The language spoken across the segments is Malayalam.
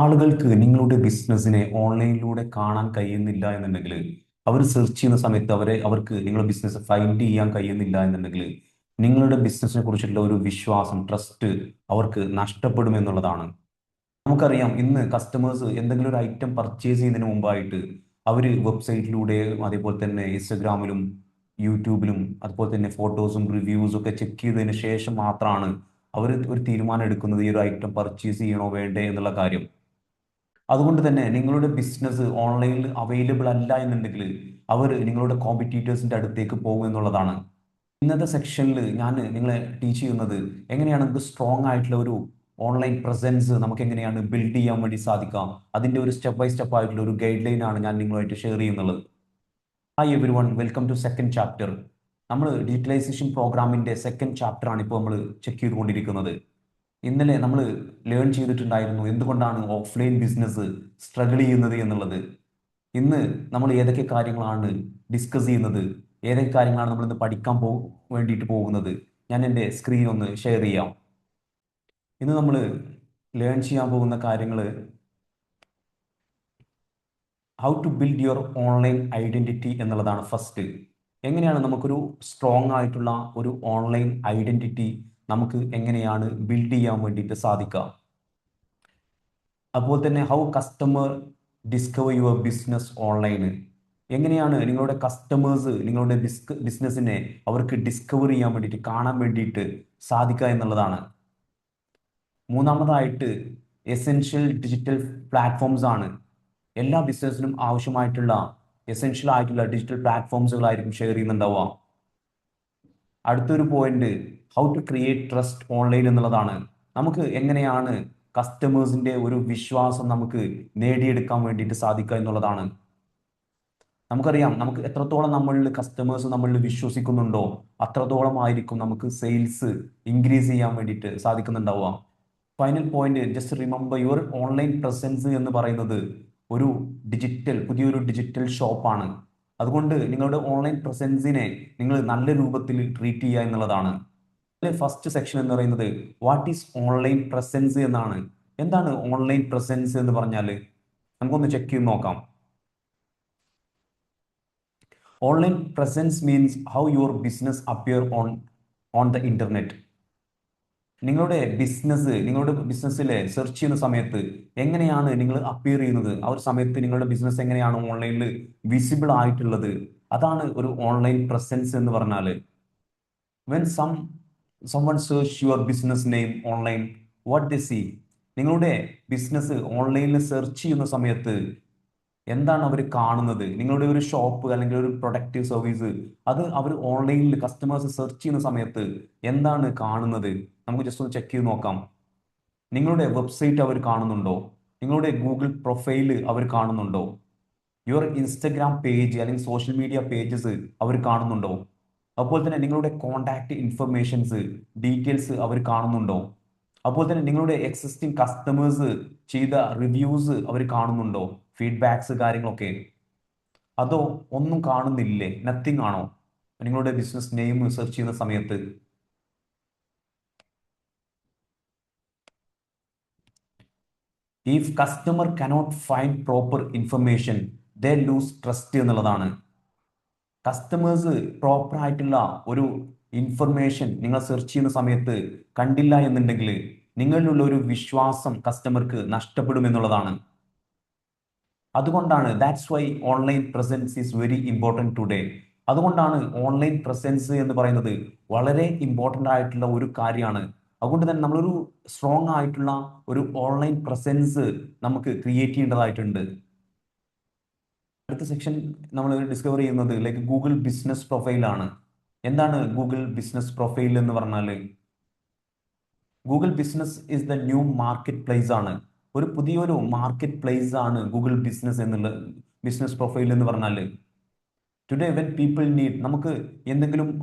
ആളുകൾക്ക് നിങ്ങളുടെ ബിസിനസ്സിനെ ഓൺലൈനിലൂടെ കാണാൻ കഴിയുന്നില്ല എന്നുണ്ടെങ്കിൽ അവർ സെർച്ച് ചെയ്യുന്ന സമയത്ത് അവർക്ക് നിങ്ങളുടെ ബിസിനസ് ഫൈൻഡ് ചെയ്യാൻ കഴിയുന്നില്ല എന്നുണ്ടെങ്കിൽ നിങ്ങളുടെ ബിസിനസ്സിനെ കുറിച്ചുള്ള ഒരു വിശ്വാസം ട്രസ്റ്റ് അവർക്ക് നഷ്ടപ്പെടും എന്നുള്ളതാണ്. നമുക്കറിയാം, ഇന്ന് കസ്റ്റമേഴ്സ് എന്തെങ്കിലും ഒരു ഐറ്റം പർച്ചേസ് ചെയ്യുന്നതിന് മുമ്പായിട്ട് അവർ വെബ്സൈറ്റിലൂടെ, അതേപോലെ തന്നെ ഇൻസ്റ്റഗ്രാമിലും യൂട്യൂബിലും അതുപോലെ തന്നെ ഫോട്ടോസും റിവ്യൂസും ഒക്കെ ചെക്ക് ചെയ്തതിന് ശേഷം മാത്രമാണ് അവർ ഒരു തീരുമാനം എടുക്കുന്നത് ഈ ഒരു ഐറ്റം പർച്ചേസ് ചെയ്യണോ വേണ്ടേ എന്നുള്ള കാര്യം. അതുകൊണ്ട് തന്നെ നിങ്ങളുടെ ബിസിനസ് ഓൺലൈനിൽ അവൈലബിൾ അല്ല എന്നുണ്ടെങ്കിൽ അവർ നിങ്ങളുടെ കോമ്പറ്റീറ്റേഴ്സിന്റെ അടുത്തേക്ക് പോകും എന്നുള്ളതാണ്. ഇന്നത്തെ സെക്ഷനിൽ ഞാൻ നിങ്ങളെ ടീച്ച് ചെയ്യുന്നത് എങ്ങനെയാണ് നമുക്ക് സ്ട്രോങ് ആയിട്ടുള്ള ഒരു ഓൺലൈൻ പ്രസൻസ് നമുക്ക് എങ്ങനെയാണ് ബിൽഡ് ചെയ്യാൻ വേണ്ടി സാധിക്കാം. അതിന്റെ ഒരു സ്റ്റെപ്പ് ബൈ സ്റ്റെപ്പ് ആയിട്ടുള്ള ഒരു ഗൈഡ് ലൈൻ ആണ് ഞാൻ നിങ്ങളുമായിട്ട് ഷെയർ ചെയ്യുന്നുള്ളത്. Hi every, welcome to second chapter. നമ്മൾ ഡിജിറ്റലൈസേഷൻ പ്രോഗ്രാമിന്റെ സെക്കൻഡ് ചാപ്റ്റർ ആണ് ഇപ്പോൾ നമ്മൾ ചെക്ക് ചെയ്തുകൊണ്ടിരിക്കുന്നത്. ഇന്നലെ നമ്മൾ ലേൺ ചെയ്തിട്ടുണ്ടായിരുന്നു എന്തുകൊണ്ടാണ് ഓഫ്ലൈൻ ബിസിനസ് സ്ട്രഗിൾ ചെയ്യുന്നത് എന്നുള്ളത്. ഇന്ന് നമ്മൾ ഏതൊക്കെ കാര്യങ്ങളാണ് ഡിസ്കസ് ചെയ്യുന്നത്, ഏതൊക്കെ കാര്യങ്ങളാണ് നമ്മൾ ഇന്ന് പഠിക്കാൻ വേണ്ടിയിട്ട് പോകുന്നത്, ഞാൻ എൻ്റെ സ്ക്രീൻ ഒന്ന് ഷെയർ ചെയ്യാം. ഇന്ന് നമ്മൾ ലേൺ ചെയ്യാൻ പോകുന്ന കാര്യങ്ങൾ how to build your online identity എന്നുള്ളതാണ്. ഫസ്റ്റ്, എങ്ങനെയാണ് നമുക്കൊരു സ്ട്രോങ് ആയിട്ടുള്ള ഒരു ഓൺലൈൻ ഐഡന്റിറ്റി നമുക്ക് എങ്ങനെയാണ് ബിൽഡ് ചെയ്യാൻ വേണ്ടിയിട്ട് സാധിക്കുക. അതുപോലെ തന്നെ how customer discover your business online, എങ്ങനെയാണ് നിങ്ങളുടെ കസ്റ്റമേഴ്സ് നിങ്ങളുടെ ബിസിനസ്സിനെ അവർക്ക് ഡിസ്കവർ ചെയ്യാൻ വേണ്ടിയിട്ട്, കാണാൻ വേണ്ടിയിട്ട് സാധിക്കുക എന്നുള്ളതാണ്. മൂന്നാമതായിട്ട് എസെൻഷ്യൽ ഡിജിറ്റൽ പ്ലാറ്റ്ഫോംസ് ആണ്. എല്ലാ ബിസിനസ്സിനും ആവശ്യമായിട്ടുള്ള എസെൻഷ്യൽ ആയിട്ടുള്ള ഡിജിറ്റൽ പ്ലാറ്റ്ഫോംസുകളായിരിക്കും ഷെയർ ചെയ്യുന്നുണ്ടാവുക. അടുത്തൊരു point how to create trust online എന്നുള്ളതാണ്. നമുക്ക് എങ്ങനെയാണ് കസ്റ്റമേഴ്സിന്റെ ഒരു വിശ്വാസം നമുക്ക് നേടിയെടുക്കാൻ വേണ്ടിയിട്ട് സാധിക്കുക എന്നുള്ളതാണ്. നമുക്കറിയാം, നമുക്ക് എത്രത്തോളം നമ്മളിൽ കസ്റ്റമേഴ്സ് നമ്മളിൽ വിശ്വസിക്കുന്നുണ്ടോ അത്രത്തോളം ആയിരിക്കും നമുക്ക് സെയിൽസ് ഇൻക്രീസ് ചെയ്യാൻ വേണ്ടിയിട്ട് സാധിക്കുന്നുണ്ടാവുക. Final point, just remember your online presence എന്ന് പറയുന്നത് ഒരു പുതിയൊരു ഡിജിറ്റൽ ഷോപ്പാണ്. അതുകൊണ്ട് നിങ്ങളുടെ ഓൺലൈൻ പ്രസൻസിനെ നിങ്ങൾ നല്ല രൂപത്തിൽ ട്രീറ്റ് ചെയ്യുക എന്നുള്ളതാണ്. ഫസ്റ്റ് സെക്ഷൻ എന്ന് പറയുന്നത് വാട്ട് ഈസ് ഓൺലൈൻ പ്രസൻസ് എന്നാണ്. എന്താണ് ഓൺലൈൻ പ്രസൻസ് എന്ന് പറഞ്ഞാൽ നമുക്കൊന്ന് ചെക്ക് ചെയ്ത് നോക്കാം. Online presence means how your business appear on the internet. നിങ്ങളുടെ ബിസിനസ്സിലെ സെർച്ച് ചെയ്യുന്ന സമയത്ത് എങ്ങനെയാണ് നിങ്ങൾ അപ്പിയർ ചെയ്യുന്നത്, ആ ഒരു സമയത്ത് നിങ്ങളുടെ ബിസിനസ് എങ്ങനെയാണ് ഓൺലൈനിൽ വിസിബിൾ ആയിട്ടുള്ളത്, അതാണ് ഒരു ഓൺലൈൻ പ്രസൻസ് എന്ന് പറഞ്ഞാൽ. When someone search your business name online, what they see, നിങ്ങളുടെ ബിസിനസ് ഓൺലൈനിൽ സെർച്ച് ചെയ്യുന്ന സമയത്ത് എന്താണ് അവർ കാണുന്നത്, നിങ്ങളുടെ ഒരു ഷോപ്പ് അല്ലെങ്കിൽ ഒരു പ്രൊഡക്റ്റ് സർവീസ് അത് അവർ ഓൺലൈനിൽ കസ്റ്റമേഴ്സ് സെർച്ച് ചെയ്യുന്ന സമയത്ത് എന്താണ് കാണുന്നത്, നമുക്ക് ജസ്റ്റ് ഒന്ന് ചെക്ക് ചെയ്ത് നോക്കാം. നിങ്ങളുടെ വെബ്സൈറ്റ് അവർ കാണുന്നുണ്ടോ, നിങ്ങളുടെ ഗൂഗിൾ പ്രൊഫൈല് അവർ കാണുന്നുണ്ടോ, യുവർ ഇൻസ്റ്റഗ്രാം പേജ് അല്ലെങ്കിൽ സോഷ്യൽ മീഡിയ പേജസ് അവർ കാണുന്നുണ്ടോ, അതുപോലെ തന്നെ നിങ്ങളുടെ കോണ്ടാക്ട് ഇൻഫർമേഷൻസ് ഡീറ്റെയിൽസ് അവർ കാണുന്നുണ്ടോ, അതുപോലെ തന്നെ നിങ്ങളുടെ എക്സിസ്റ്റിംഗ് കസ്റ്റമേഴ്സ് ചെയ്ത റിവ്യൂസ് അവർ കാണുന്നുണ്ടോ, ഫീഡ്ബാക്സ് കാര്യങ്ങളൊക്കെ. അതോ ഒന്നും കാണുന്നില്ലേ, നത്തിങ് ആണോ നിങ്ങളുടെ ബിസിനസ് നെയിം സെർച്ച് ചെയ്യുന്ന സമയത്ത്? If customer cannot find proper information they loose trust എന്നുള്ളതാണ്. കസ്റ്റമേഴ്സ് പ്രോപ്പർ ആയിട്ടുള്ള ഒരു ഇൻഫർമേഷൻ നിങ്ങൾ സെർച്ച് ചെയ്യുന്ന സമയത്ത് കണ്ടില്ല എന്നുണ്ടെങ്കിൽ നിങ്ങളിലുള്ള ഒരു വിശ്വാസം കസ്റ്റമർക്ക് നഷ്ടപ്പെടും എന്നുള്ളതാണ്. അതുകൊണ്ടാണ് that's why online presence is very important today. അതുകൊണ്ടാണ് ഓൺലൈൻ പ്രസൻസ് എന്ന് പറയുന്നത് വളരെ ഇമ്പോർട്ടൻ്റ് ആയിട്ടുള്ള ഒരു കാര്യമാണ്. അതുകൊണ്ട് തന്നെ നമ്മളൊരു സ്ട്രോങ് ആയിട്ടുള്ള ഒരു ഓൺലൈൻ പ്രസൻസ് നമുക്ക് ക്രിയേറ്റ് ചെയ്യേണ്ടതായിട്ടുണ്ട്. അടുത്ത സെക്ഷൻ നമ്മൾ ഡിസ്കവർ ചെയ്യുന്നത് ലൈക്ക് ഗൂഗിൾ ബിസിനസ് പ്രൊഫൈലാണ്. എന്താണ് ഗൂഗിൾ ബിസിനസ് പ്രൊഫൈൽ എന്ന് പറഞ്ഞാൽ? Google business is the new market place ആണ്. ഒരു പുതിയൊരു മാർക്കറ്റ് പ്ലേസ് ആണ് ഗൂഗിൾ ബിസിനസ് എന്നുള്ള ബിസിനസ് പ്രൊഫൈൽ എന്ന് പറഞ്ഞാൽ. ടുഡേ വെൻ പീപ്പിൾ നീഡ്, നമുക്ക്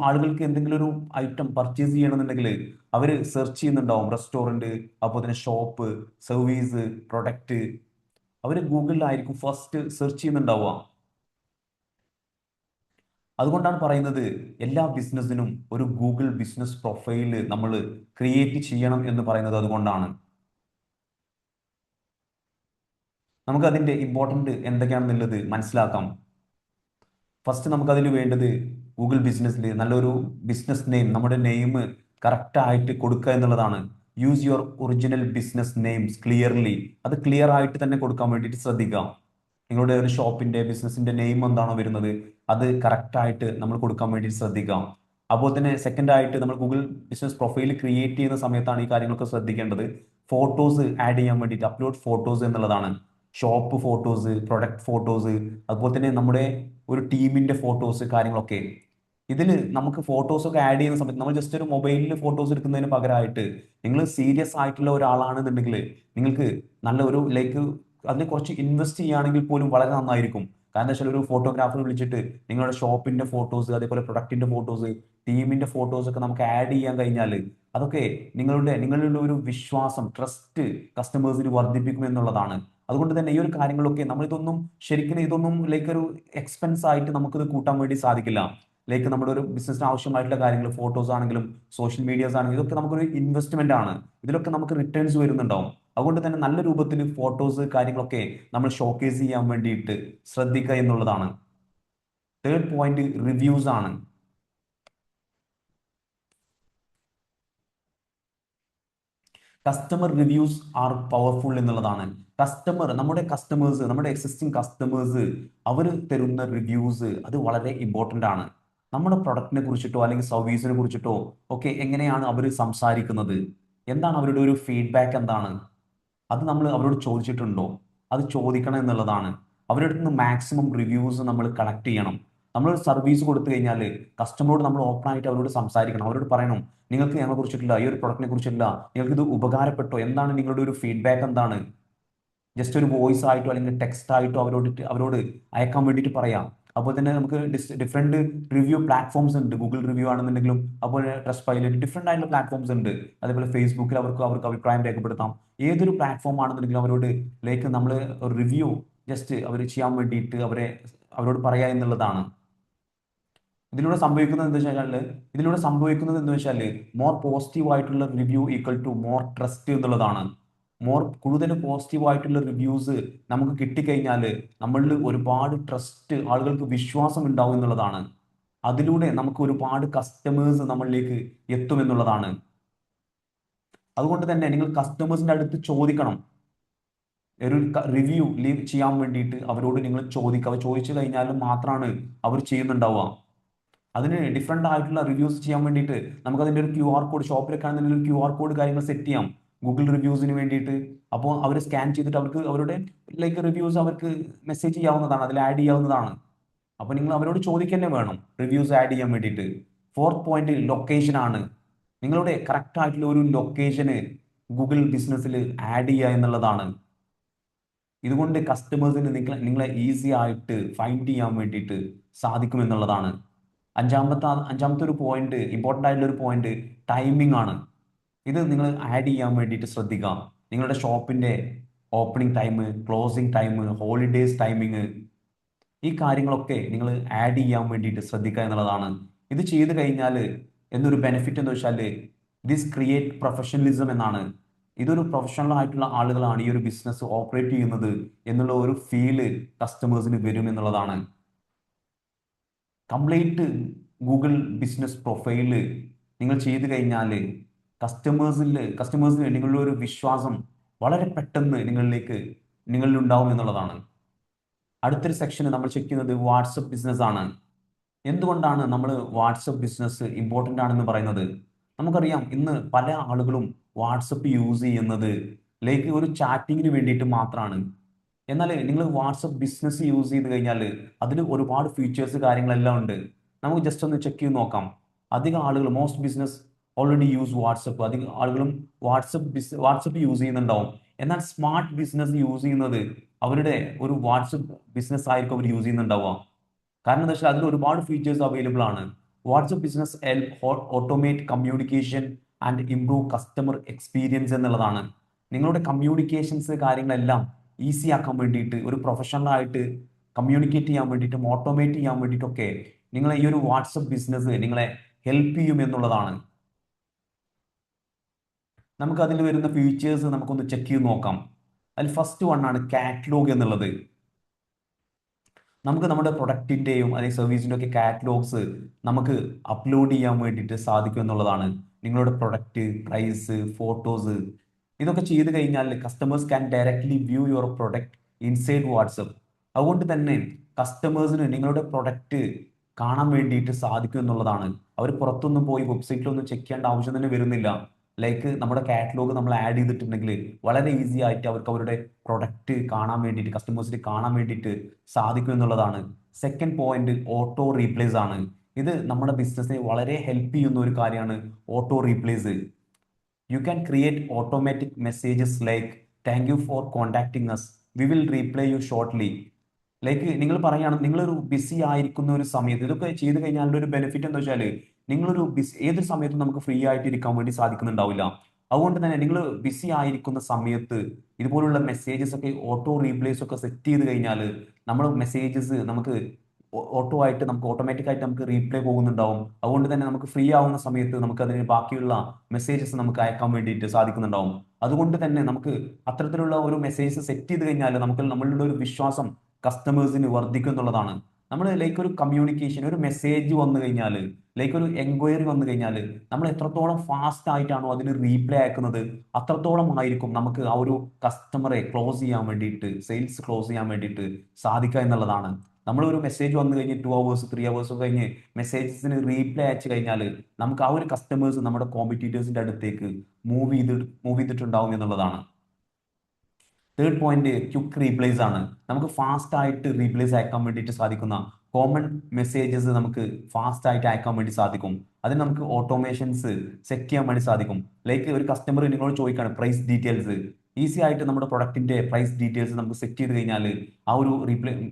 ആളുകൾക്ക് എന്തെങ്കിലും ഒരു ഐറ്റം പർച്ചേസ് ചെയ്യണമെന്നുണ്ടെങ്കിൽ അവർ സെർച്ച് ചെയ്യുന്നുണ്ടാവും റെസ്റ്റോറൻറ്റ്, അതുപോലെ തന്നെ ഷോപ്പ്, സർവീസ്, പ്രൊഡക്റ്റ്. അവർ ഗൂഗിളിലായിരിക്കും ഫസ്റ്റ് സെർച്ച് ചെയ്യുന്നുണ്ടാവുക. അതുകൊണ്ടാണ് പറയുന്നത് എല്ലാ ബിസിനസ്സിനും ഒരു ഗൂഗിൾ ബിസിനസ് പ്രൊഫൈല് നമ്മൾ ക്രിയേറ്റ് ചെയ്യണം എന്ന് പറയുന്നത് അതുകൊണ്ടാണ്. നമുക്ക് അതിന്റെ ഇമ്പോർട്ടന്റ് എന്തൊക്കെയാണെന്നുള്ളത് മനസ്സിലാക്കാം. ഫസ്റ്റ് നമുക്ക് അതിൽ വേണ്ടത് ഗൂഗിൾ ബിസിനസ്സിൽ നല്ലൊരു ബിസിനസ് നെയിം, നമ്മുടെ നെയിം കറക്റ്റ് ആയിട്ട് കൊടുക്കുക എന്നുള്ളതാണ്. Use your original business names clearly. അത് ക്ലിയർ ആയിട്ട് തന്നെ കൊടുക്കാൻ വേണ്ടിയിട്ട് ശ്രദ്ധിക്കാം. നിങ്ങളുടെ ഒരു ഷോപ്പിന്റെ ബിസിനസിന്റെ നെയിം എന്താണോ വരുന്നത് അത് കറക്റ്റ് ആയിട്ട് നമ്മൾ കൊടുക്കാൻ വേണ്ടി ശ്രദ്ധിക്കാം. അപ്പോൾ തന്നെ സെക്കൻഡ് ആയിട്ട് നമ്മൾ ഗൂഗിൾ ബിസിനസ് പ്രൊഫൈൽ ക്രിയേറ്റ് ചെയ്യുന്ന സമയത്താണ് ഈ കാര്യങ്ങളൊക്കെ ശ്രദ്ധിക്കേണ്ടത്. ഫോട്ടോസ് ആഡ് ചെയ്യാൻ വേണ്ടിയിട്ട് അപ്ലോഡ് ഫോട്ടോസ് എന്നുള്ളതാണ്. ഷോപ്പ് ഫോട്ടോസ്, പ്രൊഡക്റ്റ് ഫോട്ടോസ്, അതുപോലെ തന്നെ നമ്മുടെ ഒരു ടീമിന്റെ ഫോട്ടോസ്, കാര്യങ്ങളൊക്കെ. ഇതിൽ നമുക്ക് ഫോട്ടോസ് ഒക്കെ ആഡ് ചെയ്യുന്ന സമയത്ത് നമ്മൾ ജസ്റ്റ് ഒരു മൊബൈലിൽ ഫോട്ടോസ് എടുക്കുന്നതിന് പകരമായിട്ട് നിങ്ങൾ സീരിയസ് ആയിട്ടുള്ള ഒരാളാണെന്നുണ്ടെങ്കിൽ നിങ്ങൾക്ക് നല്ല ഒരു ലൈക്ക് അതിനെ കുറച്ച് ഇൻവെസ്റ്റ് ചെയ്യുകയാണെങ്കിൽ പോലും വളരെ നന്നായിരിക്കും. കാരണം എന്താ വെച്ചാൽ ഒരു ഫോട്ടോഗ്രാഫർ വിളിച്ചിട്ട് നിങ്ങളുടെ ഷോപ്പിന്റെ ഫോട്ടോസ്, അതേപോലെ പ്രൊഡക്റ്റിന്റെ ഫോട്ടോസ്, ടീമിന്റെ ഫോട്ടോസ് ഒക്കെ നമുക്ക് ആഡ് ചെയ്യാൻ കഴിഞ്ഞാൽ അതൊക്കെ നിങ്ങളുടെ ഒരു വിശ്വാസം, ട്രസ്റ്റ് കസ്റ്റമേഴ്സിന് വർദ്ധിപ്പിക്കും എന്നുള്ളതാണ്. അതുകൊണ്ട് തന്നെ ഈ ഒരു കാര്യങ്ങളൊക്കെ നമ്മൾ ഇതൊന്നും ലൈക്ക് ഒരു എക്സ്പെൻസ് ആയിട്ട് നമുക്കിത് കൂട്ടാൻ വേണ്ടി സാധിക്കില്ല. ലൈക്ക് നമ്മുടെ ഒരു ബിസിനസ്സിന് ആവശ്യമായിട്ടുള്ള കാര്യങ്ങൾ, ഫോട്ടോസ് ആണെങ്കിലും സോഷ്യൽ മീഡിയാസ് ആണെങ്കിലും ഇതൊക്കെ നമുക്കൊരു ഇൻവെസ്റ്റ്മെന്റ് ആണ്. ഇതിലൊക്കെ നമുക്ക് റിട്ടേൺസ് വരുന്നുണ്ടാവും. അതുകൊണ്ട് തന്നെ നല്ല രൂപത്തിൽ ഫോട്ടോസ് കാര്യങ്ങളൊക്കെ നമ്മൾ ഷോക്കേസ് ചെയ്യാൻ വേണ്ടിയിട്ട് ശ്രദ്ധിക്കുക എന്നുള്ളതാണ്. തേർഡ് പോയിന്റ് റിവ്യൂസ് ആണ്. കസ്റ്റമർ റിവ്യൂസ് ആർ പവർഫുൾ എന്നുള്ളതാണ്. നമ്മുടെ കസ്റ്റമേഴ്സ്, നമ്മുടെ എക്സിസ്റ്റിംഗ് കസ്റ്റമേഴ്സ് അവർ തരുന്ന റിവ്യൂസ് അത് വളരെ ഇമ്പോർട്ടൻ്റ് ആണ്. നമ്മുടെ പ്രൊഡക്റ്റിനെ കുറിച്ചിട്ടോ അല്ലെങ്കിൽ സർവീസിനെ കുറിച്ചിട്ടോ ഒക്കെ എങ്ങനെയാണ് അവർ സംസാരിക്കുന്നത്, എന്താണ് അവരുടെ ഒരു ഫീഡ്ബാക്ക്, എന്താണ് അത് നമ്മൾ അവരോട് ചോദിച്ചിട്ടുണ്ടോ? അത് ചോദിക്കണം എന്നുള്ളതാണ്. അവരുടെ അടുത്ത് നിന്ന് മാക്സിമം റിവ്യൂസ് നമ്മൾ കളക്ട് ചെയ്യണം. നമ്മളൊരു സർവീസ് കൊടുത്തു കഴിഞ്ഞാൽ കസ്റ്റമറോട് നമ്മൾ ഓപ്പൺ ആയിട്ട് അവരോട് സംസാരിക്കണം. അവരോട് പറയണം, നിങ്ങൾക്ക് ഞങ്ങളെ കുറിച്ചിട്ടില്ല, ഈ ഒരു പ്രൊഡക്റ്റിനെ കുറിച്ചിട്ടില്ല, നിങ്ങൾക്ക് ഇത് ഉപകാരപ്പെട്ടോ, എന്താണ് നിങ്ങളുടെ ഒരു ഫീഡ്ബാക്ക്, എന്താണ് ജസ്റ്റ് ഒരു വോയിസ് ആയിട്ടോ അല്ലെങ്കിൽ ടെക്സ്റ്റ് ആയിട്ടോ അവരോട് അയക്കാൻ വേണ്ടിയിട്ട് പറയാം. അതുപോലെ തന്നെ നമുക്ക് ഡിഫറെന്റ് റിവ്യൂ പ്ലാറ്റ്ഫോംസ് ഉണ്ട്. ഗൂഗിൾ റിവ്യൂ ആണെന്നുണ്ടെങ്കിലും അതുപോലെ ട്രസ്റ്റ് പൈലറ്റ്, ഡിഫറെന്റ് ആയിട്ടുള്ള പ്ലാറ്റ്ഫോംസ് ഉണ്ട്. അതേപോലെ ഫേസ്ബുക്കിൽ അവർക്ക് അഭിപ്രായം രേഖപ്പെടുത്താം. ഏതൊരു പ്ലാറ്റ്ഫോം ആണെന്നുണ്ടെങ്കിലും അവരോട് ലൈക്ക് നമ്മൾ റിവ്യൂ ജസ്റ്റ് അവർ ചെയ്യാൻ വേണ്ടിയിട്ട് അവരോട് പറയാ എന്നുള്ളതാണ്. ഇതിലൂടെ സംഭവിക്കുന്നത് എന്താ വെച്ചാൽ മോർ പോസിറ്റീവ് ആയിട്ടുള്ള review equal to more trust എന്നുള്ളതാണ്. കൂടുതൽ പോസിറ്റീവ് ആയിട്ടുള്ള റിവ്യൂസ് നമുക്ക് കിട്ടിക്കഴിഞ്ഞാൽ നമ്മളിൽ ഒരുപാട് ട്രസ്റ്റ്, ആളുകൾക്ക് വിശ്വാസം ഉണ്ടാവും എന്നുള്ളതാണ്. അതിലൂടെ നമുക്ക് ഒരുപാട് കസ്റ്റമേഴ്സ് നമ്മളിലേക്ക് എത്തുമെന്നുള്ളതാണ്. അതുകൊണ്ട് തന്നെ നിങ്ങൾ കസ്റ്റമേഴ്സിന്റെ അടുത്ത് ചോദിക്കണം. ഒരു റിവ്യൂ ലീവ് ചെയ്യാൻ വേണ്ടിയിട്ട് അവരോട് നിങ്ങൾ ചോദിക്കുക. അവർ ചോദിച്ചു കഴിഞ്ഞാൽ മാത്രമാണ് അവർ ചെയ്യുന്നുണ്ടാവുക. അതിന് ഡിഫറെന്റ് ആയിട്ടുള്ള റിവ്യൂസ് ചെയ്യാൻ വേണ്ടിയിട്ട് നമുക്ക് അതിന്റെ ഒരു QR കോഡ്, ഷോപ്പിലൊക്കെ ആണെന്നുണ്ടെങ്കിൽ ഒരു QR കോഡ് കാര്യങ്ങൾ സെറ്റ് ചെയ്യാം ഗൂഗിൾ റിവ്യൂസിന് വേണ്ടിയിട്ട്. അപ്പോൾ അവർ സ്കാൻ ചെയ്തിട്ട് അവരുടെ ലൈക്ക് റിവ്യൂസ് അവർക്ക് മെസ്സേജ് ചെയ്യാവുന്നതാണ്, അതിൽ ആഡ് ചെയ്യാവുന്നതാണ്. അപ്പോൾ നിങ്ങൾ അവരോട് ചോദിക്കന്നെ വേണം റിവ്യൂസ് ആഡ് ചെയ്യാൻ വേണ്ടിയിട്ട്. ഫോർത്ത് പോയിന്റ് ലൊക്കേഷൻ ആണ്. നിങ്ങളുടെ കറക്റ്റ് ആയിട്ടുള്ള ഒരു ലൊക്കേഷന് ഗൂഗിൾ ബിസിനസ്സിൽ ആഡ് ചെയ്യുക എന്നുള്ളതാണ്. ഇതുകൊണ്ട് കസ്റ്റമേഴ്സിന് നിങ്ങളെ ഈസി ആയിട്ട് ഫൈൻഡ് ചെയ്യാൻ വേണ്ടിയിട്ട് സാധിക്കും എന്നുള്ളതാണ്. അഞ്ചാമത്തെ ഒരു പോയിന്റ്, ഇമ്പോർട്ടൻ്റ് ആയിട്ടുള്ള ഒരു പോയിന്റ് ടൈമിംഗ് ആണ്. ഇത് നിങ്ങൾ ആഡ് ചെയ്യാൻ വേണ്ടിയിട്ട് ശ്രദ്ധിക്കാം. നിങ്ങളുടെ ഷോപ്പിന്റെ opening time, closing time, holidays timing, ഈ കാര്യങ്ങളൊക്കെ നിങ്ങൾ ആഡ് ചെയ്യാൻ വേണ്ടിയിട്ട് ശ്രദ്ധിക്കുക എന്നുള്ളതാണ്. ഇത് ചെയ്തു കഴിഞ്ഞാൽ എന്നൊരു ബെനിഫിറ്റ് എന്ന് വെച്ചാൽ ദിസ് ക്രിയേറ്റ് പ്രൊഫഷണലിസം എന്നാണ്. ഇതൊരു പ്രൊഫഷണൽ ആയിട്ടുള്ള ആളുകളാണ് ഈ ഒരു ബിസിനസ് ഓപ്പറേറ്റ് ചെയ്യുന്നത് എന്നുള്ള ഒരു ഫീല് കസ്റ്റമേഴ്സിന് വരും എന്നുള്ളതാണ്. കംപ്ലീറ്റ് ഗൂഗിൾ ബിസിനസ് പ്രൊഫൈല് നിങ്ങൾ ചെയ്തു കഴിഞ്ഞാൽ കസ്റ്റമേഴ്സിന് നിങ്ങളുടെ ഒരു വിശ്വാസം വളരെ പെട്ടെന്ന് നിങ്ങളിൽ ഉണ്ടാവും എന്നുള്ളതാണ്. അടുത്തൊരു സെക്ഷന് നമ്മൾ ചെക്ക് ചെയ്യുന്നത് വാട്സപ്പ് ബിസിനസ് ആണ്. എന്തുകൊണ്ടാണ് നമ്മൾ വാട്സപ്പ് ബിസിനസ് ഇമ്പോർട്ടൻ്റ് ആണെന്ന് പറയുന്നത്? നമുക്കറിയാം, ഇന്ന് പല ആളുകളും വാട്സപ്പ് യൂസ് ചെയ്യുന്നത് ലൈക്ക് ഒരു ചാറ്റിങ്ങിന് വേണ്ടിയിട്ട് മാത്രമാണ്. എന്നാൽ നിങ്ങൾ വാട്സപ്പ് ബിസിനസ് യൂസ് ചെയ്ത് കഴിഞ്ഞാൽ അതിൽ ഒരുപാട് ഫീച്ചേഴ്സ് കാര്യങ്ങളെല്ലാം ഉണ്ട്. നമുക്ക് ജസ്റ്റ് ഒന്ന് ചെക്ക് ചെയ്ത് നോക്കാം. അധികം ആളുകൾ, most business already use WhatsApp. അധികം ആളുകളും വാട്സപ്പ് യൂസ് ചെയ്യുന്നുണ്ടാവും. എന്നാൽ സ്മാർട്ട് ബിസിനസ് യൂസ് ചെയ്യുന്നത് അവരുടെ ഒരു വാട്സപ്പ് ബിസിനസ് ആയിരിക്കും അവർ യൂസ് ചെയ്യുന്നുണ്ടാവുക. കാരണം എന്താ വെച്ചാൽ അതിൽ ഒരുപാട് ഫീച്ചേഴ്സ് അവൈലബിൾ ആണ്. WhatsApp business automate communication and improve customer experience എന്നുള്ളതാണ്. നിങ്ങളുടെ കമ്മ്യൂണിക്കേഷൻസ് കാര്യങ്ങളെല്ലാം ഈസി ആക്കാൻ വേണ്ടിയിട്ട്, ഒരു പ്രൊഫഷണൽ ആയിട്ട് കമ്മ്യൂണിക്കേറ്റ് ചെയ്യാൻ വേണ്ടിയിട്ടും ഓട്ടോമേറ്റ് ചെയ്യാൻ വേണ്ടിയിട്ടൊക്കെ നിങ്ങളെ ഈ ഒരു വാട്സപ്പ് ബിസിനസ് നിങ്ങളെ ഹെൽപ്പ് ചെയ്യും എന്നുള്ളതാണ്. നമുക്ക് അതിൽ വരുന്ന ഫീച്ചേഴ്സ് നമുക്കൊന്ന് ചെക്ക് ചെയ്ത് നോക്കാം. അതിൽ ഫസ്റ്റ് വൺ ആണ് കാറ്റലോഗ് എന്നുള്ളത്. നമുക്ക് നമ്മുടെ പ്രൊഡക്റ്റിൻ്റെയും അല്ലെങ്കിൽ സർവീസിൻ്റെ ഒക്കെ കാറ്റലോഗ്സ് നമുക്ക് അപ്ലോഡ് ചെയ്യാൻ വേണ്ടിയിട്ട് സാധിക്കും എന്നുള്ളതാണ്. നിങ്ങളുടെ പ്രൊഡക്റ്റ്, പ്രൈസ്, ഫോട്ടോസ് ഇതൊക്കെ ചെയ്ത് കഴിഞ്ഞാൽ customers can directly view your product inside WhatsApp. അതുകൊണ്ട് തന്നെ കസ്റ്റമേഴ്സിന് നിങ്ങളുടെ പ്രൊഡക്റ്റ് കാണാൻ വേണ്ടിയിട്ട് സാധിക്കും എന്നുള്ളതാണ്. അവർ പുറത്തൊന്നും പോയി വെബ്സൈറ്റിലൊന്നും ചെക്ക് ചെയ്യേണ്ട ആവശ്യം തന്നെ വരുന്നില്ല. ലൈക്ക് നമ്മുടെ കാറ്റലോഗ് നമ്മൾ ആഡ് ചെയ്തിട്ടുണ്ടെങ്കിൽ വളരെ ഈസി ആയിട്ട് അവർക്ക് അവരുടെ പ്രൊഡക്റ്റ് കാണാൻ വേണ്ടിയിട്ട്, കസ്റ്റമേഴ്സിന് കാണാൻ വേണ്ടിയിട്ട് സാധിക്കും എന്നുള്ളതാണ്. സെക്കൻഡ് പോയിന്റ് ഓട്ടോ റീപ്ലേസ് ആണ്. ഇത് നമ്മുടെ ബിസിനസ്സിനെ വളരെ ഹെൽപ്പ് ചെയ്യുന്ന ഒരു കാര്യമാണ് auto replies. You can create automatic messages like thank you for contacting us, we will reply you shortly. Like നിങ്ങൾ പറയുകയാണ്, നിങ്ങളൊരു ബിസി ആയിരിക്കുന്ന ഒരു സമയത്ത് ഇതൊക്കെ ചെയ്ത് കഴിഞ്ഞാൽ ഒരു ബെനിഫിറ്റ് എന്താ വെച്ചാൽ നിങ്ങളൊരു ബിസി ഏതൊരു സമയത്തും നമുക്ക് ഫ്രീ ആയിട്ട് ഇരിക്കാൻ വേണ്ടി സാധിക്കുന്നുണ്ടാവില്ല. അതുകൊണ്ട് തന്നെ നിങ്ങൾ ബിസി ആയിരിക്കുന്ന സമയത്ത് ഇതുപോലുള്ള മെസ്സേജസ് ഒക്കെ ഓട്ടോ റീപ്ലേസ് ഒക്കെ സെറ്റ് ചെയ്ത് കഴിഞ്ഞാൽ നമ്മൾ മെസ്സേജസ് നമുക്ക് ഓട്ടോ ആയിട്ട് നമുക്ക് ഓട്ടോമാറ്റിക് ആയിട്ട് നമുക്ക് റീപ്ലൈ പോകുന്നുണ്ടാവും. അതുകൊണ്ട് തന്നെ നമുക്ക് ഫ്രീ ആവുന്ന സമയത്ത് നമുക്ക് അതിന് ബാക്കിയുള്ള മെസ്സേജസ് നമുക്ക് അയക്കാൻ വേണ്ടിയിട്ട് സാധിക്കുന്നുണ്ടാവും. അതുകൊണ്ട് തന്നെ നമുക്ക് അത്തരത്തിലുള്ള ഒരു മെസ്സേജ് സെറ്റ് ചെയ്ത് കഴിഞ്ഞാൽ നമുക്ക് നമ്മളുടെ ഒരു വിശ്വാസം കസ്റ്റമേഴ്സിന് വർദ്ധിക്കും എന്നുള്ളതാണ്. നമ്മൾ ലൈക്ക് ഒരു കമ്മ്യൂണിക്കേഷൻ, ഒരു മെസ്സേജ് വന്നു കഴിഞ്ഞാൽ, ലൈക്ക് ഒരു എൻക്വയറി വന്നു കഴിഞ്ഞാൽ നമ്മൾ എത്രത്തോളം ഫാസ്റ്റ് ആയിട്ടാണോ അതിന് റീപ്ലൈ അയക്കുന്നത് അത്രത്തോളം ആയിരിക്കും നമുക്ക് ആ ഒരു കസ്റ്റമറെ ക്ലോസ് ചെയ്യാൻ വേണ്ടിയിട്ട്, സെയിൽസ് ക്ലോസ് ചെയ്യാൻ വേണ്ടിയിട്ട് സാധിക്കുക എന്നുള്ളതാണ്. നമ്മൾ ഒരു മെസ്സേജ് വന്നു കഴിഞ്ഞ് 2 hours 3 hours കഴിഞ്ഞ് മെസ്സേജസിന് റീപ്ലൈ അയച്ചു കഴിഞ്ഞാൽ നമുക്ക് ആ ഒരു കസ്റ്റമേഴ്സ് നമ്മുടെ കോമ്പറ്റീറ്റേഴ്സിന്റെ അടുത്തേക്ക് മൂവ് ചെയ്തിട്ടുണ്ടാവും എന്നുള്ളതാണ്. തേർഡ് പോയിന്റ് ക്വിക്ക് റീപ്ലേസ് ആണ്. നമുക്ക് ഫാസ്റ്റ് ആയിട്ട് റീപ്ലേസ് അയക്കാൻ വേണ്ടിയിട്ട് സാധിക്കുന്ന കോമൺ മെസ്സേജസ് നമുക്ക് ഫാസ്റ്റ് ആയിട്ട് അയക്കാൻ വേണ്ടി സാധിക്കും. അതിന് നമുക്ക് ഓട്ടോമേഷൻസ് സെറ്റ് ചെയ്യാൻ വേണ്ടി സാധിക്കും. ലൈക്ക് ഒരു കസ്റ്റമർ നിങ്ങളോട് ചോദിക്കുകയാണ് പ്രൈസ് ഡീറ്റെയിൽസ്, ഈസി ആയിട്ട് നമ്മുടെ പ്രൊഡക്റ്റിന്റെ പ്രൈസ് ഡീറ്റെയിൽസ് നമുക്ക് സെറ്റ് ചെയ്ത് കഴിഞ്ഞാൽ ആ ഒരു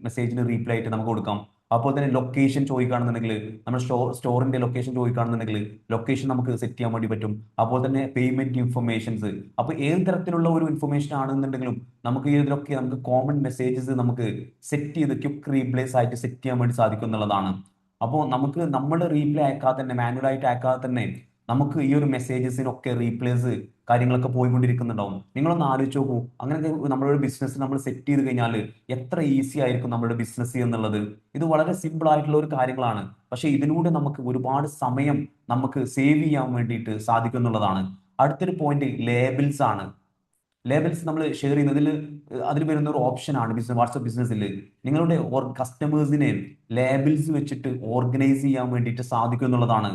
മെസ്സേജിന് റീപ്ലൈ ആയിട്ട് നമുക്ക് കൊടുക്കാം. അപ്പോൾ തന്നെ ലൊക്കേഷൻ ചോദിക്കുകയാണെന്നുണ്ടെങ്കിൽ, നമ്മുടെ സ്റ്റോറിന്റെ ലൊക്കേഷൻ ചോദിക്കുകയാണെന്നുണ്ടെങ്കിൽ ലൊക്കേഷൻ നമുക്ക് സെറ്റ് ചെയ്യാൻ വേണ്ടി പറ്റും. അപ്പോൾ തന്നെ പേയ്മെന്റ് ഇൻഫർമേഷൻസ്, അപ്പോൾ ഏത് തരത്തിലുള്ള ഒരു ഇൻഫർമേഷൻ ആണെന്നുണ്ടെങ്കിലും നമുക്ക് ഇതിലൊക്കെ നമുക്ക് കോമൺ മെസ്സേജസ് നമുക്ക് സെറ്റ് ചെയ്ത് ക്വിക്ക് റീപ്ലേസ് ആയിട്ട് സെറ്റ് ചെയ്യാൻ വേണ്ടി സാധിക്കും എന്നുള്ളതാണ്. അപ്പോൾ നമുക്ക് നമ്മൾ റീപ്ലൈ അയക്കാതെ തന്നെ, മാനുവൽ ആയിട്ട് അയക്കാതെ തന്നെ നമുക്ക് ഈ ഒരു മെസ്സേജസിനൊക്കെ റീപ്ലേസ് കാര്യങ്ങളൊക്കെ പോയിക്കൊണ്ടിരിക്കുന്നുണ്ടാവും. നിങ്ങളൊന്ന് ആലോചിച്ച് നോക്കൂ, അങ്ങനെയൊക്കെ നമ്മുടെ ബിസിനസ് നമ്മൾ സെറ്റ് ചെയ്ത് കഴിഞ്ഞാൽ എത്ര ഈസി ആയിരിക്കും നമ്മുടെ ബിസിനസ് എന്നുള്ളത്. ഇത് വളരെ സിമ്പിൾ ആയിട്ടുള്ള ഒരു കാര്യങ്ങളാണ്, പക്ഷെ ഇതിലൂടെ നമുക്ക് ഒരുപാട് സമയം നമുക്ക് സേവ് ചെയ്യാൻ വേണ്ടിയിട്ട് സാധിക്കും എന്നുള്ളതാണ്. അടുത്തൊരു പോയിന്റ് ലേബിൾസ് ആണ്. ലേബിൾസ് നമ്മൾ ഷെയർ ചെയ്യുന്നതിൽ അതിൽ വരുന്ന ഒരു ഓപ്ഷൻ ആണ് വാട്സ്ആപ്പ് ബിസിനസ്സിൽ നിങ്ങളുടെ കസ്റ്റമേഴ്സിനെ ലേബിൾസ് വെച്ചിട്ട് ഓർഗനൈസ് ചെയ്യാൻ വേണ്ടിയിട്ട് സാധിക്കും എന്നുള്ളതാണ്.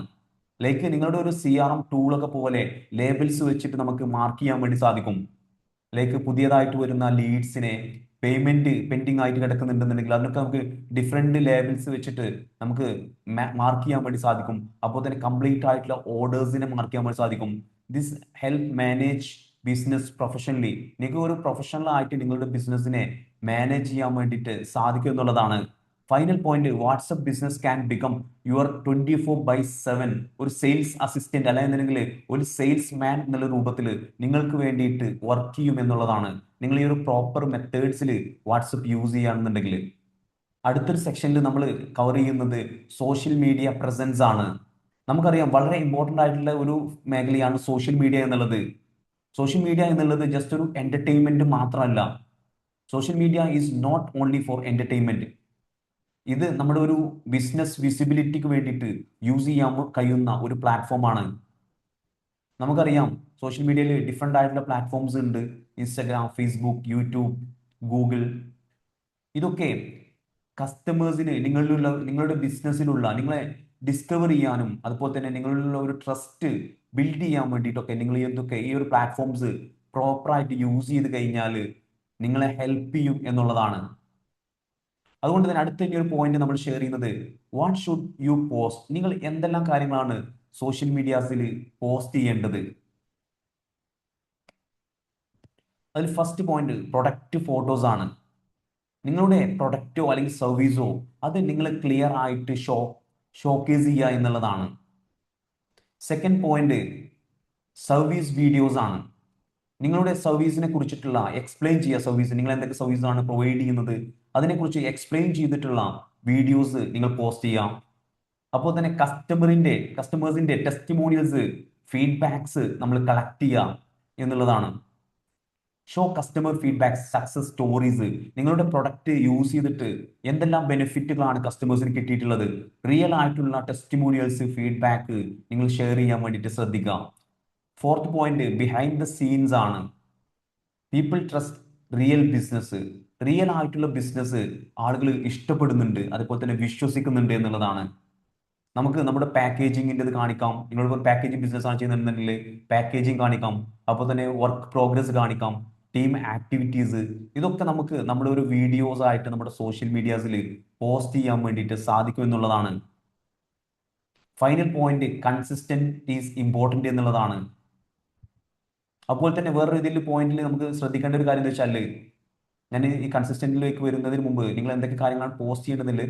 ലൈക്ക് നിങ്ങളുടെ ഒരു CRM ടൂളൊക്കെ പോലെ ലേബിൾസ് വെച്ചിട്ട് നമുക്ക് മാർക്ക് ചെയ്യാൻ വേണ്ടി സാധിക്കും. ലൈക്ക് പുതിയതായിട്ട് വരുന്ന ലീഡ്സിനെ, പേയ്മെന്റ് പെൻഡിങ് ആയിട്ട് കിടക്കുന്നുണ്ടെന്നുണ്ടെങ്കിൽ അതിനൊക്കെ നമുക്ക് ഡിഫറെന്റ് ലേബിൾസ് വെച്ചിട്ട് നമുക്ക് മാർക്ക് ചെയ്യാൻ വേണ്ടി സാധിക്കും. അപ്പോൾ തന്നെ കംപ്ലീറ്റ് ആയിട്ടുള്ള ഓർഡേഴ്സിനെ മാർക്ക് ചെയ്യാൻ വേണ്ടി സാധിക്കും. This help manage business professionally. നിങ്ങൾക്ക് ഒരു പ്രൊഫഷണൽ ആയിട്ട് നിങ്ങളുടെ ബിസിനസ്സിനെ മാനേജ് ചെയ്യാൻ വേണ്ടിയിട്ട് സാധിക്കും എന്നുള്ളതാണ്. Final point, WhatsApp business can become your 24/7 ഒരു സെയിൽസ് അസിസ്റ്റന്റ് അല്ലെങ്കിൽ ഒരു സെയിൽസ് മാൻ എന്നുള്ള രൂപത്തിൽ നിങ്ങൾക്ക് വേണ്ടിയിട്ട് വർക്ക് ചെയ്യും എന്നുള്ളതാണ്. നിങ്ങൾ ഈ ഒരു പ്രോപ്പർ മെത്തേഡ്സിൽ വാട്സപ്പ് യൂസ് ചെയ്യുകയാണെന്നുണ്ടെങ്കിൽ. അടുത്തൊരു സെക്ഷനിൽ നമ്മൾ കവർ ചെയ്യുന്നത് സോഷ്യൽ മീഡിയ പ്രസൻസ് ആണ്. നമുക്കറിയാം വളരെ ഇമ്പോർട്ടൻ്റ് ആയിട്ടുള്ള ഒരു മേഖലയാണ് സോഷ്യൽ മീഡിയ എന്നുള്ളത്. സോഷ്യൽ മീഡിയ എന്നുള്ളത് ജസ്റ്റ് ഒരു എന്റർടൈൻമെന്റ് മാത്രമല്ല. Social media is not only for entertainment. ഇത് നമ്മുടെ ഒരു ബിസിനസ് വിസിബിലിറ്റിക്ക് വേണ്ടിയിട്ട് യൂസ് ചെയ്യാൻ കഴിയുന്ന ഒരു പ്ലാറ്റ്ഫോമാണ്. നമുക്കറിയാം സോഷ്യൽ മീഡിയയിൽ ഡിഫറെൻ്റ് ആയിട്ടുള്ള പ്ലാറ്റ്ഫോംസ് ഉണ്ട്. Instagram, Facebook, YouTube, Google. ഇതൊക്കെ കസ്റ്റമേഴ്സിന് നിങ്ങളുടെ ബിസിനസ്സിലുള്ള നിങ്ങളെ ഡിസ്കവർ ചെയ്യാനും അതുപോലെ തന്നെ നിങ്ങളിലുള്ള ഒരു ട്രസ്റ്റ് ബിൽഡ് ചെയ്യാൻ വേണ്ടിയിട്ടൊക്കെ നിങ്ങൾ എന്തൊക്കെ ഈ ഒരു പ്ലാറ്റ്ഫോംസ് പ്രോപ്പറായിട്ട് യൂസ് ചെയ്ത് കഴിഞ്ഞാൽ നിങ്ങളെ ഹെൽപ്പ് ചെയ്യും എന്നുള്ളതാണ്. അതുകൊണ്ട് തന്നെ അടുത്ത ഒരു പോയിന്റ് നമ്മൾ ഷെയർ ചെയ്യുന്നത് വാട്ട് ഷുഡ് യു പോസ്റ്റ്. നിങ്ങൾ എന്തെല്ലാം കാര്യങ്ങളാണ് സോഷ്യൽ മീഡിയാസിൽ പോസ്റ്റ് ചെയ്യേണ്ടത്. അതിൽ ഫസ്റ്റ് പോയിന്റ് പ്രൊഡക്റ്റ് ഫോട്ടോസ് ആണ്. നിങ്ങളുടെ പ്രൊഡക്റ്റോ അല്ലെങ്കിൽ സർവീസോ അത് നിങ്ങൾ ക്ലിയർ ആയിട്ട് ഷോക്കേസ് ചെയ്യുക എന്നുള്ളതാണ്. സെക്കൻഡ് പോയിന്റ് സർവീസ് വീഡിയോസ് ആണ്. നിങ്ങളുടെ സർവീസിനെ കുറിച്ചിട്ടുള്ള എക്സ്പ്ലെയിൻ ചെയ്യുക. സർവീസ് നിങ്ങൾ എന്തൊക്കെ സർവീസ് ആണ് പ്രൊവൈഡ് ചെയ്യുന്നത് അതിനെക്കുറിച്ച് എക്സ്പ്ലെയിൻ ചെയ്തിട്ടുള്ള വീഡിയോസ് നിങ്ങൾ പോസ്റ്റ് ചെയ്യാം. അപ്പോൾ തന്നെ കസ്റ്റമേഴ്സിന്റെ ടെസ്റ്റിമോണിയൽസ്, ഫീഡ്ബാക്സ് നമ്മൾ കളക്ട് ചെയ്യുക എന്നുള്ളതാണ്. Show customer feedback, success stories. നിങ്ങളുടെ പ്രൊഡക്റ്റ് യൂസ് ചെയ്തിട്ട് എന്തെല്ലാം ബെനിഫിറ്റുകളാണ് കസ്റ്റമേഴ്സിന് കിട്ടിയിട്ടുള്ളത്, റിയൽ ആയിട്ടുള്ള ടെസ്റ്റിമോണിയൽസ്, ഫീഡ്ബാക്ക് നിങ്ങൾ ഷെയർ ചെയ്യാൻ വേണ്ടിയിട്ട് ശ്രദ്ധിക്കുക. Fourth point behind the scenes ആണ്. People trust real business. Real ആയിട്ടുള്ള ബിസിനസ് ആളുകൾ ഇഷ്ടപ്പെടുന്നുണ്ട്, അതുപോലെ തന്നെ വിശ്വസിക്കുന്നുണ്ട് എന്നുള്ളതാണ്. നമുക്ക് നമ്മുടെ പാക്കേജിങ്ങിൻ്റെ ഇത് കാണിക്കാം. നിങ്ങളിപ്പോൾ പാക്കേജിങ് ബിസിനസ് ആണ് ചെയ്യുന്നുണ്ടെങ്കിൽ പാക്കേജിങ് കാണിക്കാം, അപ്പോൾ തന്നെ വർക്ക് പ്രോഗ്രസ് കാണിക്കാം, ടീം ആക്ടിവിറ്റീസ്. ഇതൊക്കെ നമുക്ക് നമ്മുടെ ഒരു വീഡിയോസ് ആയിട്ട് നമ്മുടെ സോഷ്യൽ മീഡിയാസിൽ പോസ്റ്റ് ചെയ്യാൻ വേണ്ടിയിട്ട് സാധിക്കും എന്നുള്ളതാണ്. Final point consistent is important എന്നുള്ളതാണ്. അപ്പോൾ തന്നെ വേറൊരു ഇതിൽ പോയിന്റിൽ നമുക്ക് ശ്രദ്ധിക്കേണ്ട ഒരു കാര്യം എന്ന് വെച്ചാൽ, ഞാൻ ഈ കൺസിസ്റ്റന്റിലേക്ക് വരുന്നതിന് മുമ്പ് നിങ്ങൾ എന്തൊക്കെ കാര്യങ്ങളാണ് പോസ്റ്റ് ചെയ്യേണ്ടതിൽ,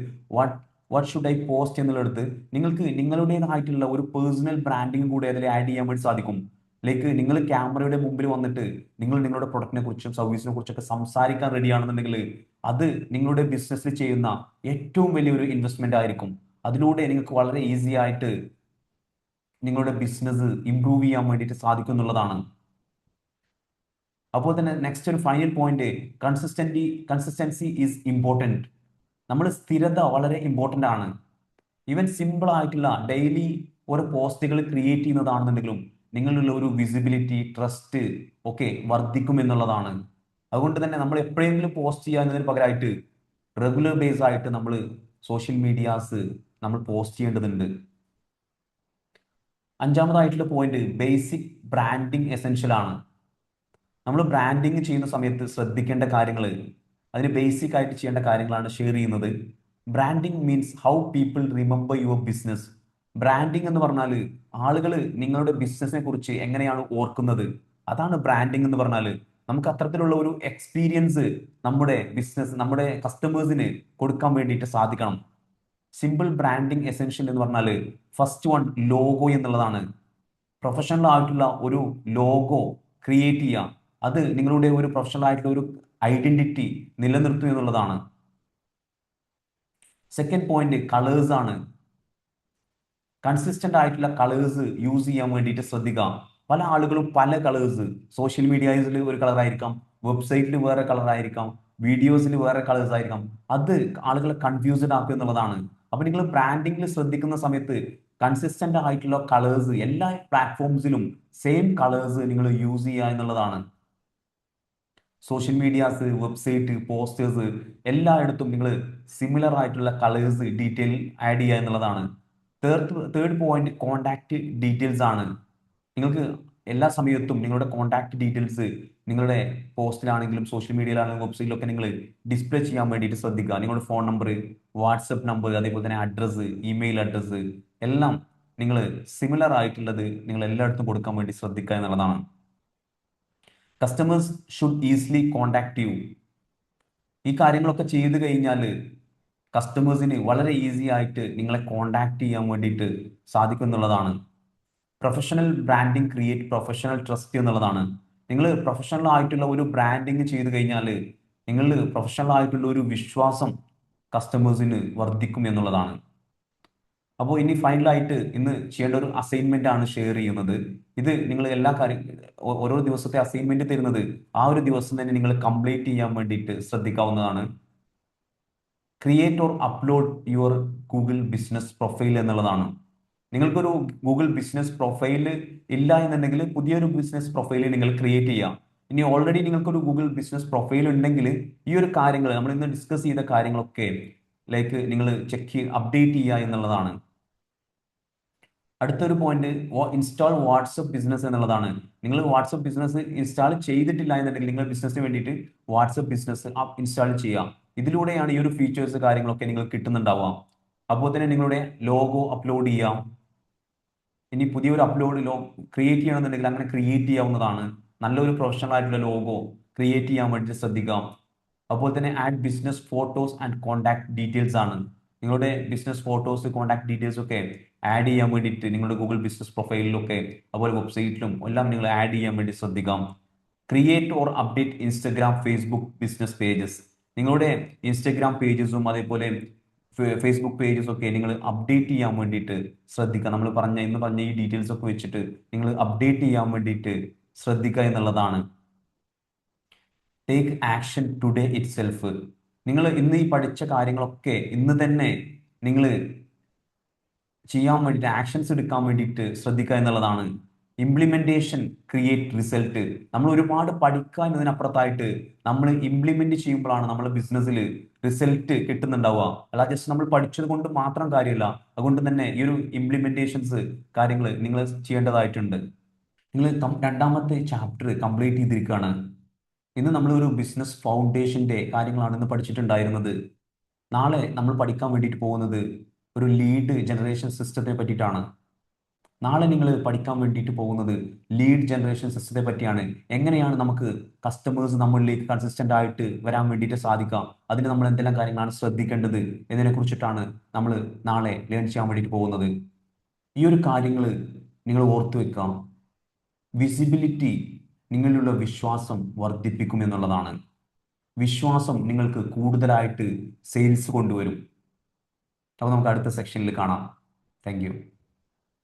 വാട്ട് ഷുഡ് ഐ പോസ്റ്റ് എന്നുള്ളടുത്ത് നിങ്ങൾക്ക് നിങ്ങളുടേതായിട്ടുള്ള ഒരു പേഴ്സണൽ ബ്രാൻഡിങ് കൂടി അതിൽ ആഡ് ചെയ്യാൻ വേണ്ടി സാധിക്കും. ലൈക്ക് നിങ്ങൾ ക്യാമറയുടെ മുമ്പിൽ വന്നിട്ട് നിങ്ങൾ നിങ്ങളുടെ പ്രൊഡക്റ്റിനെ കുറിച്ചും സർവീസിനെ കുറിച്ചൊക്കെ സംസാരിക്കാൻ റെഡി ആണെന്നുണ്ടെങ്കിൽ അത് നിങ്ങളുടെ ബിസിനസ്സിൽ ചെയ്യുന്ന ഏറ്റവും വലിയൊരു ഇൻവെസ്റ്റ്മെന്റ് ആയിരിക്കും. അതിലൂടെ നിങ്ങൾക്ക് വളരെ ഈസി ആയിട്ട് നിങ്ങളുടെ ബിസിനസ് ഇംപ്രൂവ് ചെയ്യാൻ വേണ്ടിയിട്ട് സാധിക്കും എന്നുള്ളതാണ്. അപ്പോൾ തന്നെ നെക്സ്റ്റ് ഒരു final point consistency is important. നമ്മൾ സ്ഥിരത വളരെ ഇമ്പോർട്ടൻ്റ് ആണ്. ഈവൻ സിമ്പിൾ ആയിട്ടുള്ള ഡെയിലി ഓരോ പോസ്റ്റുകൾ ക്രിയേറ്റ് ചെയ്യുന്നതാണെന്നുണ്ടെങ്കിലും നിങ്ങളുടെ ഒരു വിസിബിലിറ്റി, ട്രസ്റ്റ് ഒക്കെ വർദ്ധിക്കും എന്നുള്ളതാണ്. അതുകൊണ്ട് തന്നെ നമ്മൾ എപ്പോഴെങ്കിലും പോസ്റ്റ് ചെയ്യാനതിന് പകരമായിട്ട് റെഗുലർ ബേസ് ആയിട്ട് നമ്മൾ സോഷ്യൽ മീഡിയാസ് നമ്മൾ പോസ്റ്റ് ചെയ്യേണ്ടതുണ്ട്. അഞ്ചാമതായിട്ടുള്ള പോയിന്റ് ബേസിക് ബ്രാൻഡിങ് എസെൻഷ്യൽ ആണ്. നമ്മൾ ബ്രാൻഡിങ് ചെയ്യുന്ന സമയത്ത് ശ്രദ്ധിക്കേണ്ട കാര്യങ്ങൾ, അതിന് ബേസിക് ആയിട്ട് ചെയ്യേണ്ട കാര്യങ്ങളാണ് ഷെയർ ചെയ്യുന്നത്. Branding means how people remember your business. Branding എന്ന് പറഞ്ഞാൽ ആളുകൾ നിങ്ങളുടെ ബിസിനസിനെ കുറിച്ച് എങ്ങനെയാണ് ഓർക്കുന്നത്, അതാണ് ബ്രാൻഡിങ് എന്ന് പറഞ്ഞാൽ. നമുക്ക് അത്തരത്തിലുള്ള ഒരു എക്സ്പീരിയൻസ് നമ്മുടെ ബിസിനസ്, നമ്മുടെ കസ്റ്റമേഴ്സിന് കൊടുക്കാൻ വേണ്ടിയിട്ട് സാധിക്കണം. സിമ്പിൾ ബ്രാൻഡിങ് എസെൻഷ്യൽ എന്ന് പറഞ്ഞാൽ ഫസ്റ്റ് വൺ ലോഗോ എന്നുള്ളതാണ്. പ്രൊഫഷണൽ ആയിട്ടുള്ള ഒരു ലോഗോ ക്രിയേറ്റ് ചെയ്യുക, അത് നിങ്ങളുടെ ഒരു പ്രൊഫഷണൽ ആയിട്ടുള്ള ഒരു ഐഡന്റിറ്റി നിലനിർത്തുക എന്നുള്ളതാണ്. സെക്കൻഡ് പോയിന്റ് കളേഴ്സ് ആണ്. കൺസിസ്റ്റന്റ് ആയിട്ടുള്ള കളേഴ്സ് യൂസ് ചെയ്യാൻ വേണ്ടിയിട്ട് ശ്രദ്ധിക്കുക. പല ആളുകളും പല കളേഴ്സ്, സോഷ്യൽ മീഡിയയിൽ ഒരു കളർ ആയിരിക്കാം, വെബ്സൈറ്റിൽ വേറെ കളർ ആയിരിക്കാം, വീഡിയോസിൽ വേറെ കളേഴ്സ് ആയിരിക്കാം. അത് ആളുകളെ കൺഫ്യൂസ്ഡ് ആക്കുക എന്നുള്ളതാണ്. അപ്പൊ നിങ്ങൾ ബ്രാൻഡിങ്ങിൽ ശ്രദ്ധിക്കുന്ന സമയത്ത് കൺസിസ്റ്റന്റ് ആയിട്ടുള്ള കളേഴ്സ് എല്ലാ പ്ലാറ്റ്ഫോംസിലും സെയിം കളേഴ്സ് നിങ്ങൾ യൂസ് ചെയ്യുക എന്നുള്ളതാണ്. സോഷ്യൽ മീഡിയാസ്, വെബ്സൈറ്റ്, പോസ്റ്റേഴ്സ് എല്ലായിടത്തും നിങ്ങൾ സിമിലർ ആയിട്ടുള്ള കളേഴ്സ് ഡീറ്റെയിൽ ആഡ് ചെയ്യുക എന്നുള്ളതാണ്. തേർഡ് പോയിന്റ് കോണ്ടാക്ട് ഡീറ്റെയിൽസ് ആണ്. നിങ്ങൾക്ക് എല്ലാ സമയത്തും നിങ്ങളുടെ കോണ്ടാക്ട് ഡീറ്റെയിൽസ് നിങ്ങളുടെ പോസ്റ്റിലാണെങ്കിലും സോഷ്യൽ മീഡിയയിലാണെങ്കിലും വെബ്സൈറ്റിലൊക്കെ നിങ്ങൾ ഡിസ്പ്ലേ ചെയ്യാൻ വേണ്ടിയിട്ട് ശ്രദ്ധിക്കുക. നിങ്ങളുടെ ഫോൺ നമ്പർ, വാട്സപ്പ് നമ്പർ, അതേപോലെ തന്നെ അഡ്രസ്സ്, ഇമെയിൽ അഡ്രസ്സ് എല്ലാം നിങ്ങൾ സിമിലർ ആയിട്ടുള്ളത് നിങ്ങൾ എല്ലായിടത്തും കൊടുക്കാൻ വേണ്ടി ശ്രദ്ധിക്കുക എന്നുള്ളതാണ്. Customers should easily contact you. ഈ കാര്യങ്ങളൊക്കെ ചെയ്തു കഴിഞ്ഞാൽ കസ്റ്റമേഴ്സിന് വളരെ ഈസി ആയിട്ട് നിങ്ങളെ കോണ്ടാക്ട് ചെയ്യാൻ വേണ്ടിയിട്ട് സാധിക്കും എന്നുള്ളതാണ്. Professional branding create professional trust എന്നുള്ളതാണ്. നിങ്ങൾ പ്രൊഫഷണൽ ആയിട്ടുള്ള ഒരു ബ്രാൻഡിങ് ചെയ്തു കഴിഞ്ഞാൽ നിങ്ങൾ പ്രൊഫഷണൽ ആയിട്ടുള്ള ഒരു വിശ്വാസം കസ്റ്റമേഴ്സിന് വർദ്ധിക്കും എന്നുള്ളതാണ്. അപ്പോൾ ഇനി ഫൈനലായിട്ട് ഇന്ന് ചെയ്യേണ്ട ഒരു അസൈൻമെന്റ് ആണ് ഷെയർ ചെയ്യുന്നത്. ഇത് നിങ്ങൾ എല്ലാ കാര്യം ഓരോ ദിവസത്തെ അസൈൻമെന്റ് തരുന്നത് ആ ഒരു ദിവസം തന്നെ നിങ്ങൾ കംപ്ലീറ്റ് ചെയ്യാൻ വേണ്ടിയിട്ട് ശ്രദ്ധിക്കാവുന്നതാണ്. Create or upload your Google business profile എന്നുള്ളതാണ്. നിങ്ങൾക്കൊരു ഗൂഗിൾ ബിസിനസ് പ്രൊഫൈൽ ഇല്ല എന്നുണ്ടെങ്കിൽ പുതിയൊരു ബിസിനസ് പ്രൊഫൈൽ നിങ്ങൾ ക്രിയേറ്റ് ചെയ്യാം. ഇനി ഓൾറെഡി നിങ്ങൾക്കൊരു ഗൂഗിൾ ബിസിനസ് പ്രൊഫൈൽ ഉണ്ടെങ്കിൽ ഈ ഒരു കാര്യങ്ങൾ നമ്മൾ ഇന്ന് ഡിസ്കസ് ചെയ്ത കാര്യങ്ങളൊക്കെ ലൈക്ക് നിങ്ങൾ അപ്ഡേറ്റ് ചെയ്യുക എന്നുള്ളതാണ്. അടുത്തൊരു പോയിന്റ് ഇൻസ്റ്റാൾ വാട്സപ്പ് ബിസിനസ് എന്നുള്ളതാണ്. നിങ്ങൾ വാട്സപ്പ് ബിസിനസ് ഇൻസ്റ്റാൾ ചെയ്തിട്ടില്ല എന്നുണ്ടെങ്കിൽ നിങ്ങൾ ബിസിനസ്സിന് വേണ്ടിയിട്ട് വാട്സപ്പ് ബിസിനസ് ആപ്പ് ഇൻസ്റ്റാൾ ചെയ്യാം. ഇതിലൂടെയാണ് ഈ ഒരു ഫീച്ചേഴ്സ് കാര്യങ്ങളൊക്കെ നിങ്ങൾക്ക് കിട്ടുന്നുണ്ടാവാം. അപ്പോൾ തന്നെ നിങ്ങളുടെ ലോഗോ അപ്ലോഡ് ചെയ്യാം. ഇനി പുതിയൊരു ക്രിയേറ്റ് ചെയ്യണമെന്നുണ്ടെങ്കിൽ അങ്ങനെ ക്രിയേറ്റ് ചെയ്യാവുന്നതാണ്. നല്ലൊരു പ്രൊഫഷണൽ ആയിട്ടുള്ള ലോഗോ ക്രിയേറ്റ് ചെയ്യാൻ വേണ്ടി ശ്രദ്ധിക്കാം. അപ്പോൾ തന്നെ add business photos and contact details ആണ്. നിങ്ങളുടെ ബിസിനസ് ഫോട്ടോസ്, കോൺടാക്ട് ഡീറ്റെയിൽസ് ഒക്കെ ആഡ് ചെയ്യാൻ വേണ്ടിയിട്ട് നിങ്ങളുടെ ഗൂഗിൾ ബിസിനസ് പ്രൊഫൈലിലൊക്കെ അതുപോലെ വെബ്സൈറ്റിലും എല്ലാം നിങ്ങൾ ആഡ് ചെയ്യാൻ വേണ്ടി ശ്രദ്ധിക്കാം. Create or update Instagram, Facebook business pages. നിങ്ങളുടെ ഇൻസ്റ്റഗ്രാം പേജസും അതേപോലെ ഫേസ്ബുക്ക് പേജസ് ഒക്കെ നിങ്ങൾ അപ്ഡേറ്റ് ചെയ്യാൻ വേണ്ടിയിട്ട് ശ്രദ്ധിക്കുക. നമ്മൾ ഇന്ന് പറഞ്ഞ ഈ ഡീറ്റെയിൽസ് ഒക്കെ വെച്ചിട്ട് നിങ്ങൾ അപ്ഡേറ്റ് ചെയ്യാൻ വേണ്ടിയിട്ട് ശ്രദ്ധിക്കുക എന്നുള്ളതാണ്. Take action today it self. നിങ്ങൾ ഇന്ന് ഈ പഠിച്ച കാര്യങ്ങളൊക്കെ ഇന്ന് തന്നെ നിങ്ങൾ ചെയ്യാൻ വേണ്ടിയിട്ട്, ആക്ഷൻസ് എടുക്കാൻ വേണ്ടിയിട്ട് ശ്രദ്ധിക്കുക എന്നുള്ളതാണ്. Implementation create result. നമ്മൾ ഒരുപാട് പഠിക്കുക എന്നതിനപ്പുറത്തായിട്ട് നമ്മൾ ഇംപ്ലിമെന്റ് ചെയ്യുമ്പോഴാണ് നമ്മുടെ ബിസിനസ്സിൽ റിസൾട്ട് കിട്ടുന്നുണ്ടാവുക. അല്ല ജസ്റ്റ് നമ്മൾ പഠിച്ചത് കൊണ്ട് മാത്രം കാര്യമില്ല. അതുകൊണ്ട് തന്നെ ഈ ഒരു ഇംപ്ലിമെന്റേഷൻസ് കാര്യങ്ങൾ നിങ്ങൾ ചെയ്യേണ്ടതായിട്ടുണ്ട്. നിങ്ങൾ രണ്ടാമത്തെ ചാപ്റ്റർ കംപ്ലീറ്റ് ചെയ്തിരിക്കുകയാണ്. ഇന്ന് നമ്മൾ ഒരു ബിസിനസ് ഫൗണ്ടേഷന്റെ കാര്യങ്ങളാണ് ഇന്ന് പഠിച്ചിട്ടുണ്ടായിരുന്നത്. നാളെ നമ്മൾ പഠിക്കാൻ വേണ്ടിയിട്ട് പോകുന്നത് ഒരു ലീഡ് ജനറേഷൻ സിസ്റ്റത്തെ പറ്റിയിട്ടാണ്. നാളെ നിങ്ങൾ പഠിക്കാൻ വേണ്ടിയിട്ട് പോകുന്നത് ലീഡ് ജനറേഷൻ സിസ്റ്റത്തെ പറ്റിയാണ്. എങ്ങനെയാണ് നമുക്ക് കസ്റ്റമേഴ്സ് നമ്മളിലേക്ക് കൺസിസ്റ്റന്റ് ആയിട്ട് വരാൻ വേണ്ടിയിട്ട് സാധിക്കാം, അതിന് നമ്മൾ എന്തെല്ലാം കാര്യങ്ങളാണ് ശ്രദ്ധിക്കേണ്ടത് എന്നതിനെ കുറിച്ചിട്ടാണ് നമ്മൾ നാളെ ലേൺ ചെയ്യാൻ വേണ്ടിയിട്ട് പോകുന്നത്. ഈ ഒരു കാര്യങ്ങൾ നിങ്ങൾ ഓർത്തു വെക്കാം. വിസിബിലിറ്റി നിങ്ങളിലുള്ള വിശ്വാസം വർദ്ധിപ്പിക്കും എന്നുള്ളതാണ്. വിശ്വാസം നിങ്ങൾക്ക് കൂടുതലായിട്ട് സെയിൽസ് കൊണ്ടുവരും. അപ്പോൾ നമുക്ക് അടുത്ത സെക്ഷനിൽ കാണാം. Thank you.